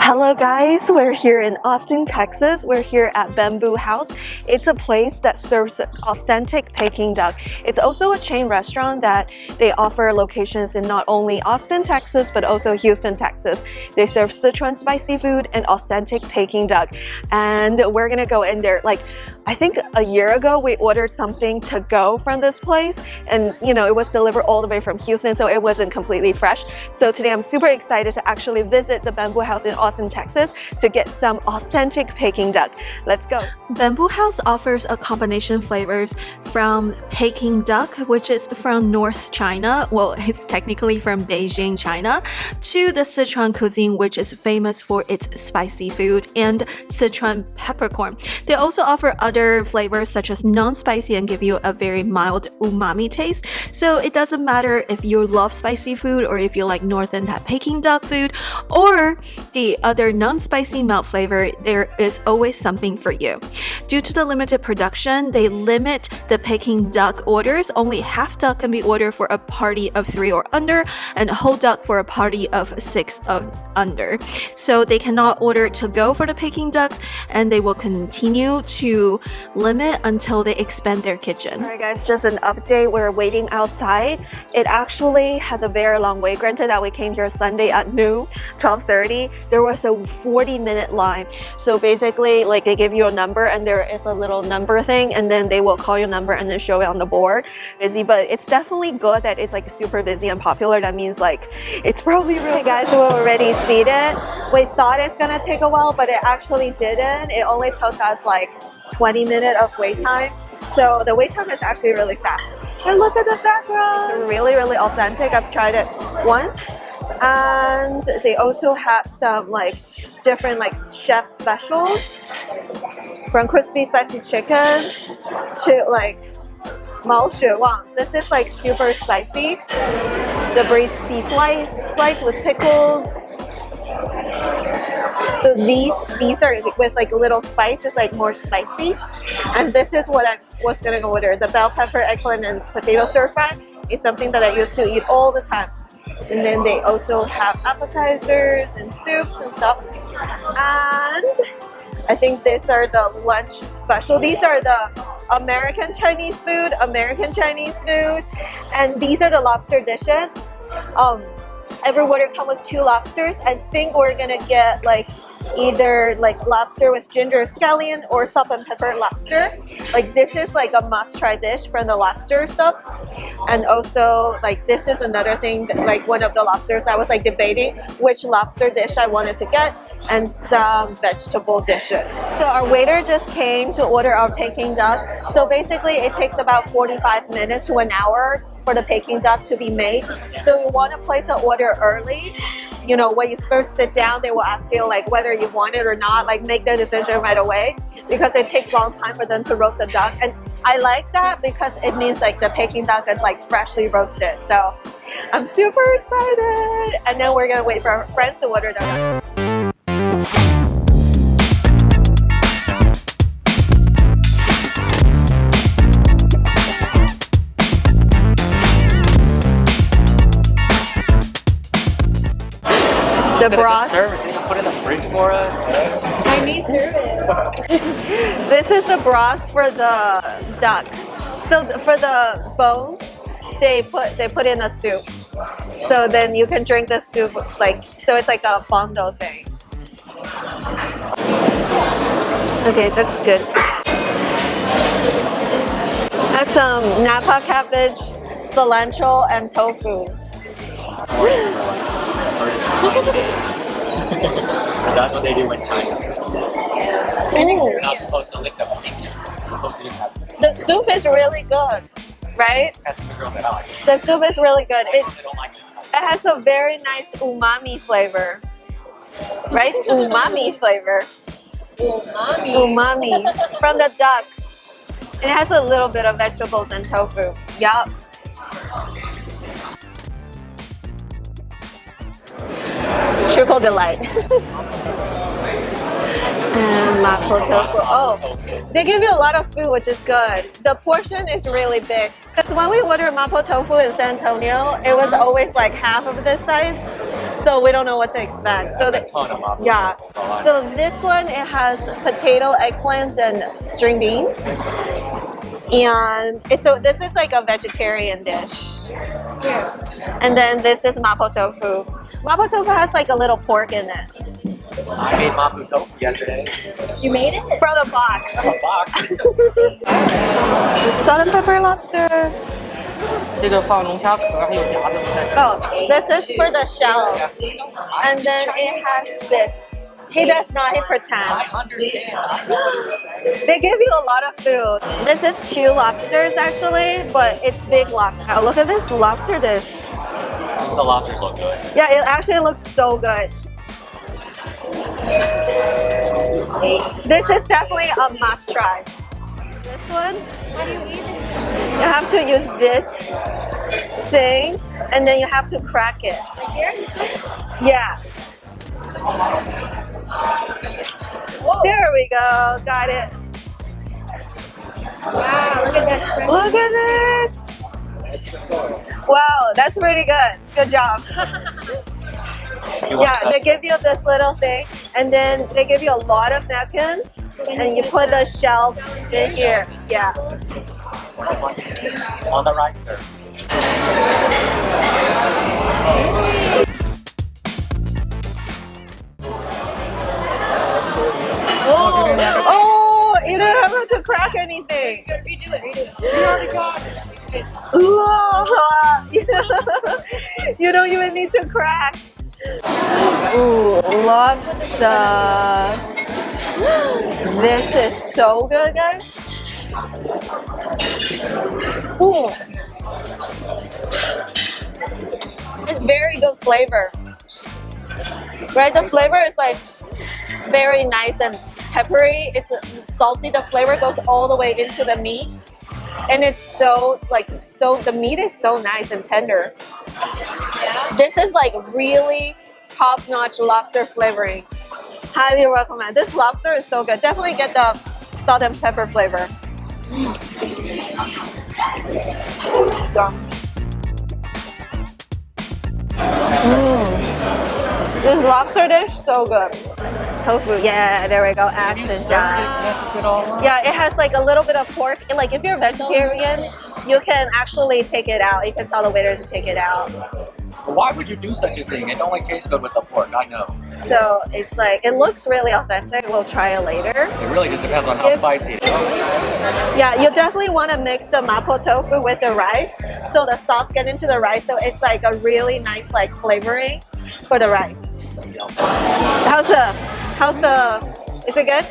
Hello guys, we're here in Austin, Texas. We're here at Bamboo House. It's a place that serves authentic Peking duck. It's also a chain restaurant that they offer locations in not only Austin, Texas, but also Houston, Texas. They serve Sichuan spicy food and authentic Peking duck. And we're gonna go in there. I think a year ago we ordered something to go from this place, and it was delivered all the way from Houston, so it wasn't completely fresh. So today I'm super excited to actually visit the Bamboo House in Austin, Texas to get some authentic Peking duck. Let's go. Bamboo House offers a combination flavors from Peking duck, which is from North China. Well, it's technically from Beijing, China, to the Sichuan cuisine, which is famous for its spicy food, and Sichuan peppercorn. They also offer other flavors such as non-spicy and give you a very mild umami taste. So it doesn't matter if you love spicy food or if you like Northern type Peking duck food or the other non-spicy melt flavor, there is always something for you. Due to the limited production, they limit the Peking duck orders. Only half duck can be ordered for a party of 3 or under, and whole duck for a party of 6 or under. So they cannot order to go for the Peking ducks, and they will continue to limit until they expand their kitchen. Alright guys, just an update. We're waiting outside. It actually has a very long wait. Granted that we came here Sunday at noon, 12:30. There was a 40-minute line. So basically, they give you a number and there is a little number thing, and then they will call your number and then show it on the board. Busy, but it's definitely good that it's super busy and popular. That means it's probably really. Hey guys, we're already seated. We thought it's gonna take a while, but it actually didn't. It only took us 20 minutes of wait time. So the wait time is actually really fast. And look at the background. It's really, really authentic. I've tried it once. And they also have some different chef specials, from crispy spicy chicken to Mao Xue Wang. This is super spicy. The braised beef slice with pickles. So these are with little spices, more spicy. And this is what I was gonna order. The bell pepper, eggplant, and potato stir fry is something that I used to eat all the time. And then they also have appetizers and soups and stuff. And I think these are the lunch special. These are the American Chinese food. And these are the lobster dishes. Every order comes with 2 lobsters. I think we're gonna get either lobster with ginger scallion or salt and pepper lobster. This is a must-try dish from the lobster stuff. And also this is another thing that, one of the lobsters I was debating which lobster dish I wanted to get, and some vegetable dishes. So our waiter just came to order our Peking duck. So basically it takes about 45 minutes to an hour for the Peking duck to be made. So you want to place an order early. When you first sit down, they will ask you whether you want it or not, make the decision right away, because it takes a long time for them to roast the duck. And I like that because it means the Peking duck is freshly roasted. So I'm super excited. And then we're gonna wait for our friends to order their duck. The broth. Service, you can put in the fridge for us. I need service. This is a broth for the duck. So for the bones, they put in a soup. So then you can drink the soup so it's a bundle thing. Okay, that's good. That's some Napa cabbage, cilantro, and tofu. Because that's what they do in China. You're not supposed to lick them. You're supposed to just have them. The soup is really good, right? That's the real I like. The soup is really good. They don't like this type. It has a very nice umami flavor, right? Umami flavor. Umami from the duck. It has a little bit of vegetables and tofu. Yup. Triple delight. And mapo tofu. Oh, they give you a lot of food, which is good. The portion is really big. Because when we ordered mapo tofu in San Antonio, it was always half of this size. so we don't know what to expect. So That's a ton of mapo yeah. tofu. So this one, it has potato, eggplants, and string beans. And this is like a vegetarian dish. And then this is mapo tofu. Mapo tofu has like a little pork in it. I made mapo tofu yesterday. You made it? From the box. From a box. Salt and pepper lobster. 这个放龙虾壳，还有夹子都在这。 Oh, this is for the shell. And then it has this. He does not, he I pretends. understand. I know what you're saying. They give you a lot of food. This is 2 lobsters actually, but it's big lobster. Oh, look at this lobster dish. The lobsters look good. Yeah, it actually looks so good. This is definitely a must try. This one, How do you eat it? you have to use this thing and then you have to crack it. Like here? Yeah. There we go. Got it. Wow, look at that spread. Look at this. Wow, that's pretty good. Good job. Yeah, they give you this little thing and then they give you a lot of napkins and you put the shell in here. Yeah. This one. On the right, sir. Oh, you don't have to crack anything. Redo it, redo it. She already got it. Whoa. You don't even need to crack. Ooh, lobster. This is so good, guys. Ooh. It's very good flavor. Right, the flavor is like very nice and peppery. It's salty. The flavor goes all the way into the meat. And it's so the meat is so nice and tender. This is like really top-notch lobster flavoring. Highly recommend. This lobster is so good. Definitely get the salt and pepper flavor. This lobster dish, so good. Tofu, yeah, there we go. Action shot. Yeah, it has like a little bit of pork. And like if you're a vegetarian, you can actually take it out. You can tell the waiter to take it out. Why would you do such a thing? It only tastes good with the pork, I know. So it's like, it looks really authentic. We'll try it later. It really just depends on how spicy it is. Yeah, you definitely want to mix the mapo tofu with the rice so the sauce get into the rice. So it's like a really nice like flavoring for the rice. Is it good?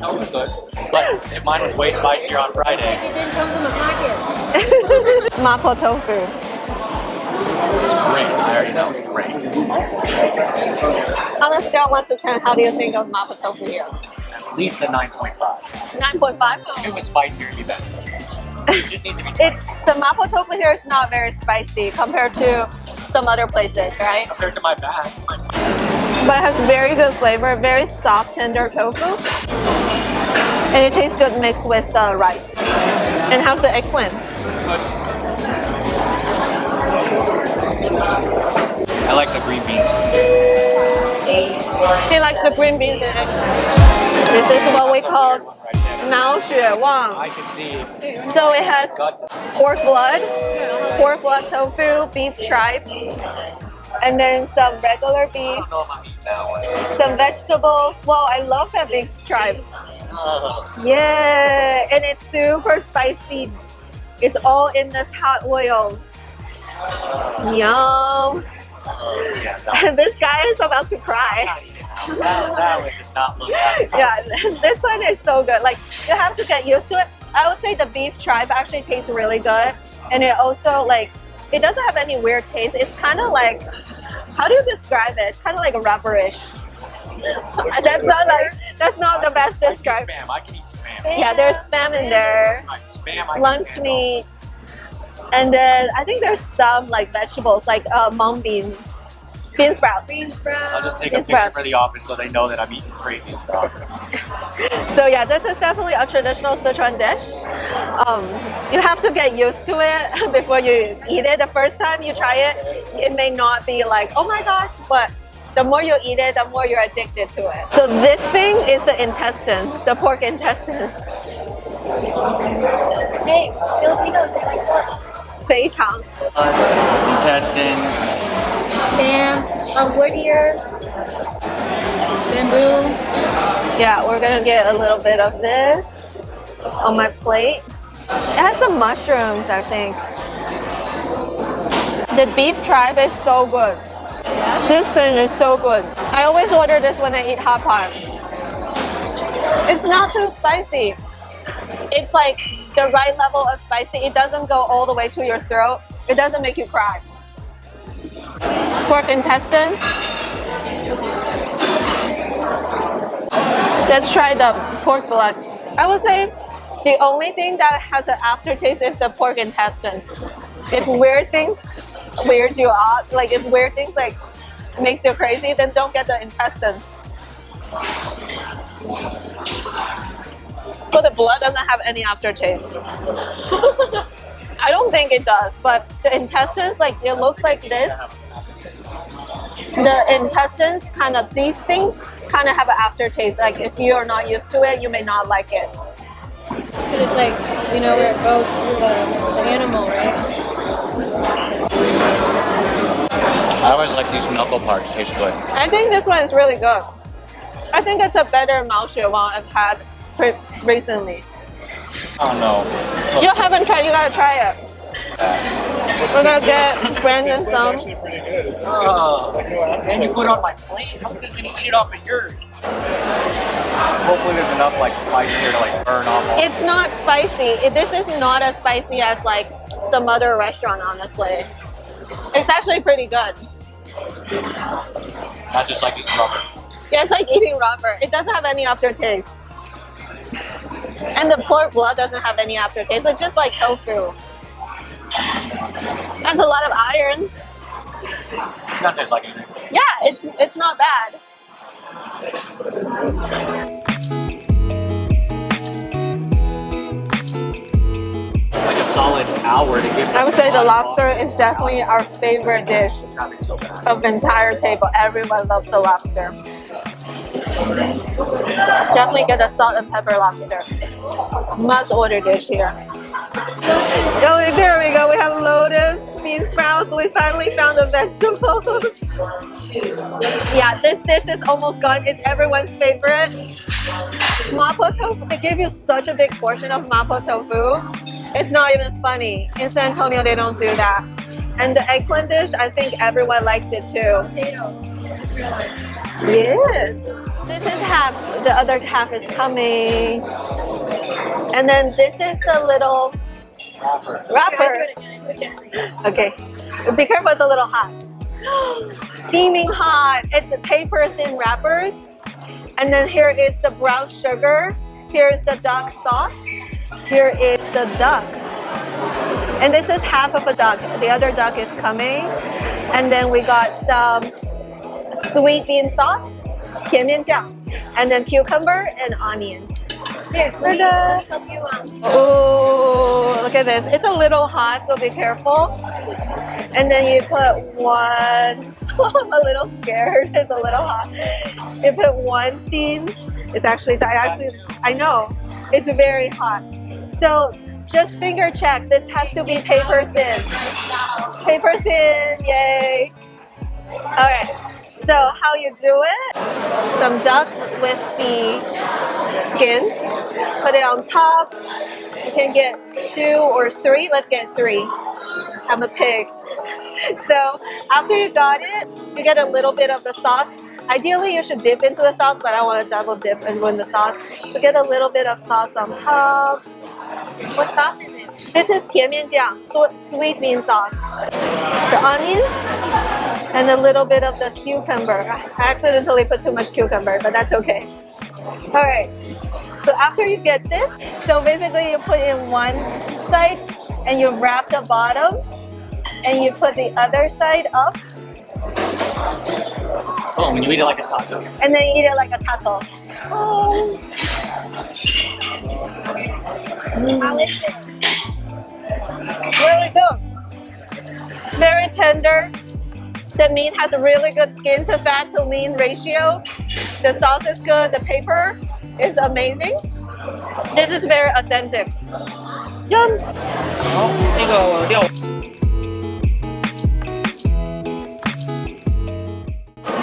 That was good. But if mine was way spicier on Friday. It didn't come from a packet. Mapo tofu. It's great. I already know it's great. On a scale of 1 to 10, how do you think of mapo tofu here? At least a 9.5. 9.5? If it was spicier, it'd be better. It just needs to be spicy. The mapo tofu here is not very spicy compared to some other places, right? Compared to my bag. But it has very good flavor, very soft, tender tofu. And it tastes good mixed with the rice. And how's the eggplant? I like the green beans. He likes the green beans and eggplant. This is what we call Nao Xue Wang. I can see So it has guts. pork blood tofu, beef tripe, and then some regular I beef, don't know if I'm eating that one. some vegetables. Wow, I love that beef tripe. Yeah, and it's super spicy. It's all in this hot oil. Yum. Yeah, And this guy is about to cry. that one does not look that good. Yeah, this one is so good. Like, you have to get used to it. I would say the beef tripe actually tastes really good. And it also, like, it doesn't have any weird taste. It's kind of like, how do you describe it? It's kind of like a rubberish. That's not the best describe. Spam. I can eat spam. Yeah, there's spam in there. Spam. I can Lunch handle. meat. And then I think there's some like vegetables, like mung bean. Bean sprouts. Bean I'll sprouts. just take a Bean picture sprouts. for the office so they know that I'm eating crazy stuff. So yeah, this is definitely a traditional Sichuan dish. You have to get used to it before you eat it. The first time you try it, it may not be like, oh my gosh, but the more you eat it, the more you're addicted to it. So this thing is the intestine, the pork intestine. Hey, Filipinos, they like pork. 非常. Intestine. Damn, wood ear, bamboo. Yeah, we're gonna get a little bit of this on my plate. It has some mushrooms, I think. The beef tribe is so good. This thing is so good. I always order this when I eat hot pot. It's not too spicy. It's like the right level of spicy. It doesn't go all the way to your throat. It doesn't make you cry. Pork intestines. Let's try the pork blood. I would say the only thing that has an aftertaste is the pork intestines. If weird things weird you out, like if weird things like makes you crazy, then don't get the intestines. So the blood doesn't have any aftertaste. I don't think it does, but the intestines, like it looks like this. The intestines these things kind of have an aftertaste. Like if you are not used to it, you may not like it. But it's like, you know, where it goes through the animal, right? I always like these knuckle parts. Taste good. I think this one is really good. I think it's a better Maoshi one I've had recently. Oh no. You haven't tried, you gotta try it. We're gonna get Brandon some. And you put it on my plate? How was I gonna eat it off of yours? Hopefully there's enough like spice here to like burn off all. It's not spicy. This is not as spicy as like some other restaurant, honestly. It's actually pretty good. Not just like eating rubber. Yeah, it's like eating rubber. It doesn't have any aftertaste. And the pork blood doesn't have any aftertaste. It's just like tofu. Has a lot of iron. Not taste like anything. Yeah, it's not bad. Like a solid hour to get. I would say the lobster is definitely our favorite dish So bad. of the entire table. Everyone loves the lobster. Definitely get the salt and pepper lobster. Must order dish here. Oh, there we go. We have lotus, bean sprouts. We finally found the vegetables. Yeah, this dish is almost gone. It's everyone's favorite. Mapo tofu. They give you such a big portion of mapo tofu. It's not even funny. In San Antonio, they don't do that. And the eggplant dish, I think everyone likes it too. Potato. Yes. This is half. The other half is coming. And then this is the little wrapper. Okay. Be careful, it's a little hot. Steaming hot. It's a paper thin wrappers. And then here is the brown sugar. Here's the duck sauce. Here is the duck. And this is half of a duck. The other duck is coming. And then we got some sweet bean sauce, 甜面酱, and then cucumber and onions. Here, let me help you Oh, look at this. It's a little hot, so be careful. And then you put one, I'm a little scared, it's a little hot. You put one thin, I know, it's very hot. So just finger check, this has to be paper thin. Paper thin, yay. All right, so how you do it, some duck with the skin, put it on top. You can get 2 or 3, let's get 3. I'm a pig. So after you got it, you get a little bit of the sauce. Ideally, you should dip into the sauce, but I want to double dip and ruin the sauce. So get a little bit of sauce on top. What sauce is it? This is 甜面酱, sweet bean sauce. The onions and a little bit of the cucumber. I accidentally put too much cucumber, but that's okay. All right. So after you get this, so basically you put in one side and you wrap the bottom and you put the other side up Oh, when you eat it like a taco. And then eat it like a taco. Oh. Really good. It's very tender. The meat has a really good skin to fat to lean ratio. The sauce is good. The paper is amazing. This is very authentic. Yum. 好，这个料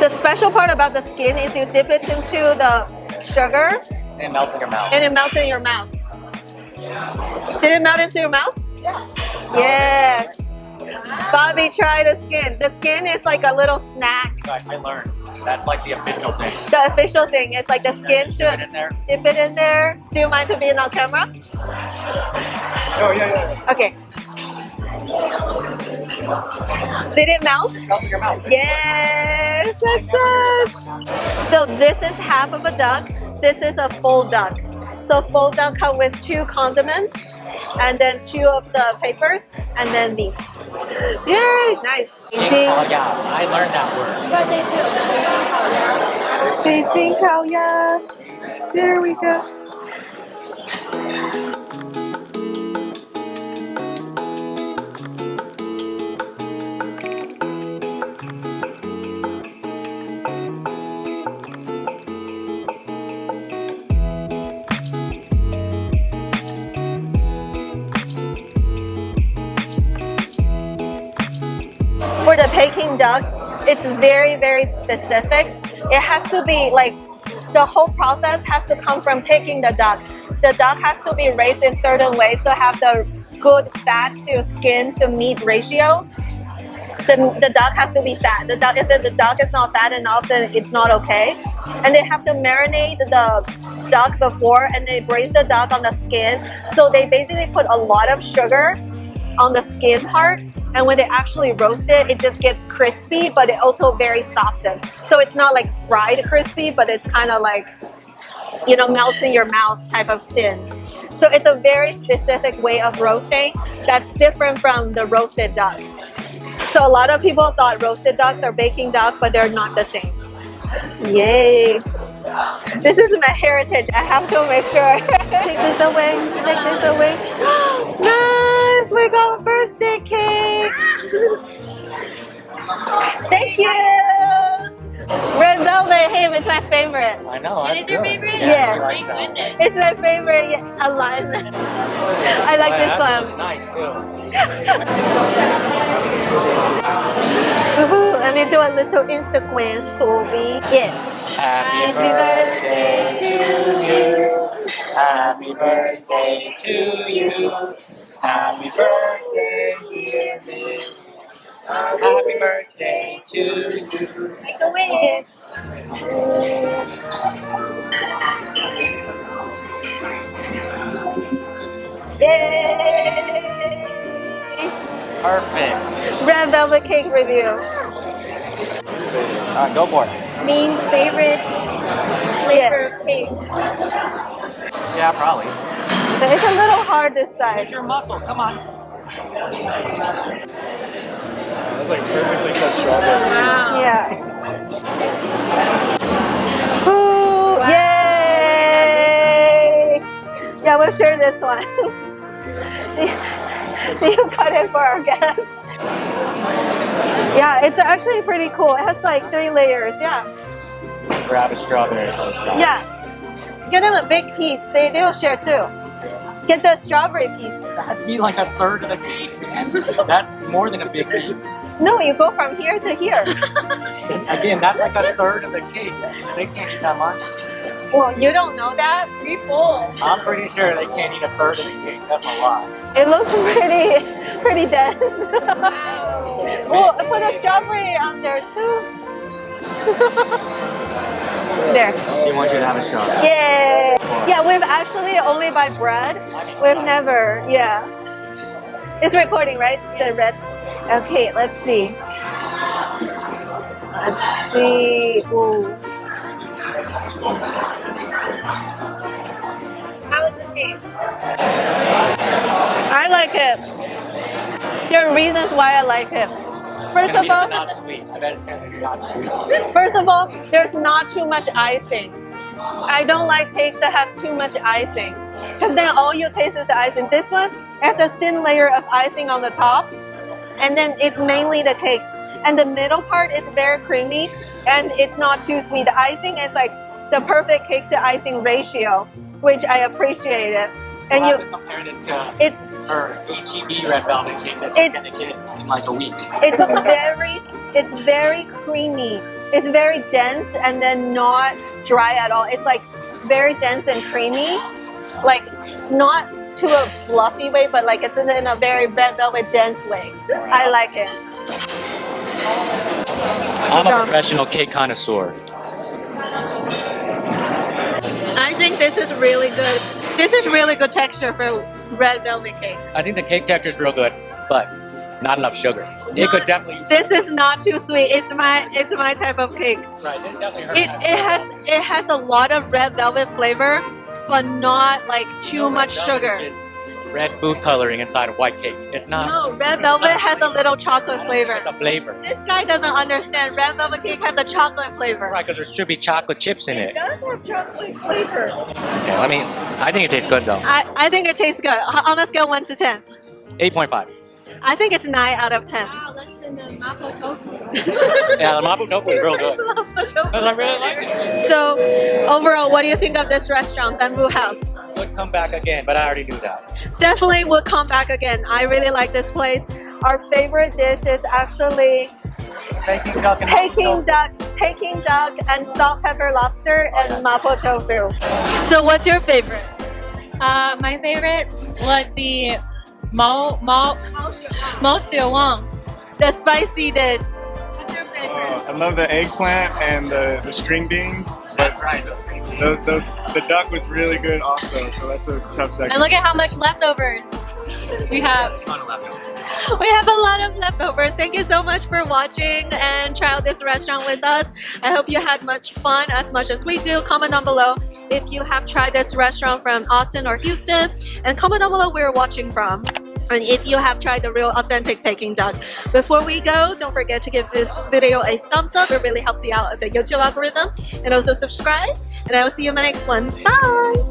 The special part about the skin is you dip it into the sugar And it melts in your mouth. and it melts in your mouth. Did it melt into your mouth? Yeah. Bobby, try the skin. The skin is like a little snack. I learned. That's like the official thing. The official thing is like the skin Dip should it in there. dip it in there. Do you mind to be on camera? Oh, yeah. Okay. Did it melt? Melts in your mouth. Yes, success. So this is half of a duck. This is a full duck. So full duck come with 2 condiments and then 2 of the papers and then these. Yay, nice. Oh, yeah. I learned that word. Beijing Kao Ya. There we go. For the Peking duck, it's very, very specific. It has to be like the whole process has to come from picking the duck. The duck has to be raised in certain ways to have the good fat to skin to meat ratio. The duck has to be fat. If the duck is not fat enough, then it's not okay. And they have to marinate the duck before and they braise the duck on the skin. So they basically put a lot of sugar on the skin part. And when they actually roast it, it just gets crispy, but it also very softened. So it's not like fried crispy, but it's kind of like, you know, melts in your mouth type of thin. So it's a very specific way of roasting that's different from the roasted duck. So a lot of people thought roasted ducks are baking duck, but they're not the same. Yay. This is my heritage. I have to make sure. Take this away. Take this away. Nice. We got a birthday cake. Thank you. Red velvet ham is my favorite. I know. It is your favorite? Yeah. Thank goodness. It's my favorite alignment. I like this one. Nice, too. Let me do a little Instagram story. Yeah. Happy birthday to you. Happy birthday to you. Happy birthday, dear Miss. Happy birthday to you. Make a wish. Yay! Perfect. Red velvet cake review. All right, go for it. Means favorite flavor of cake. Yeah, probably. It's a little hard this side. Use your muscles. Come on. That's like perfectly cut strawberry. Wow. Yeah. Ooh, yay! Yeah, we'll share this one. You cut it for our guests. Yeah, it's actually pretty cool. It has like 3 layers. Yeah. Grab a strawberry on the side. Yeah. Get them a big piece. They will share too. Get the strawberry piece. That'd be like a third of the cake. That's more than a big piece. No, you go from here to here. Again, that's like a third of the cake. They can't eat that much. Well, you don't know that. Be full. I'm pretty sure they can't eat a third of the cake. That's a lot. It looks pretty dense. Wow. Well, put a strawberry on theirs too. There. She wants you to have a shot. Yay! Yeah, we've actually only buy bread. We've never, yeah. It's recording, right? The red. Okay, let's see. Let's see. Ooh. How does it taste? I like it. There are reasons why I like it. First of It's all, not sweet. I bet it's gonna be not sweet. First of all, there's not too much icing. I don't like cakes that have too much icing because then all you taste is the icing. This one has a thin layer of icing on the top, and then it's mainly the cake. And the middle part is very creamy, and it's not too sweet. The icing is like the perfect cake to icing ratio, which I appreciate it. And We'll have you, to compare this to it's her H.E.B. red velvet cake that she's gonna get in like a week. it's very creamy. It's very dense and then not dry at all. It's like very dense and creamy, like not to a fluffy way, but like it's in a very red velvet dense way. I like it. I'm a professional cake connoisseur. I think this is really good. This is really good texture for red velvet cake. I think the cake texture is real good, but not enough sugar. It could definitely. This is not too sweet. It's my type of cake. Right, it definitely hurts. It has a lot of red velvet flavor, but not like too much sugar. Is red food coloring inside of white cake. It's not. No, red velvet has a little chocolate flavor. It's a flavor. This guy doesn't understand. Red velvet cake has a chocolate flavor. Right, because there should be chocolate chips in It it. does have chocolate flavor. Okay, I mean, I think it tastes good though. I think it tastes good. On a scale 1 to 10. 8.5. I think it's 9 out of 10. Wow, less than the mapo tofu. Yeah, the mapo tofu is real good. It's mapo tofu. Because I really like it. So, overall, what do you think of this restaurant, Bamboo House? Would come back again, but I already knew that. Definitely would come back again. I really like this place. Our favorite dish is actually Peking duck and Peking duck and salt pepper lobster and mapo tofu. So, what's your favorite? My favorite was the Mao Xue Wang. The spicy dish. What's your favorite? I love the eggplant and the string beans. That's right. The duck was really good also, so that's a tough second. And look at how much leftovers we have. We have a lot of leftovers. Thank you so much for watching and try out this restaurant with us. I hope you had much fun as much as we do. Comment down below if you have tried this restaurant from Austin or Houston, and comment down below where you're watching from. And if you have tried the real authentic Peking duck. Before we go, don't forget to give this video a thumbs up. It really helps you out with the YouTube algorithm. And also subscribe. And I will see you in my next one. Bye!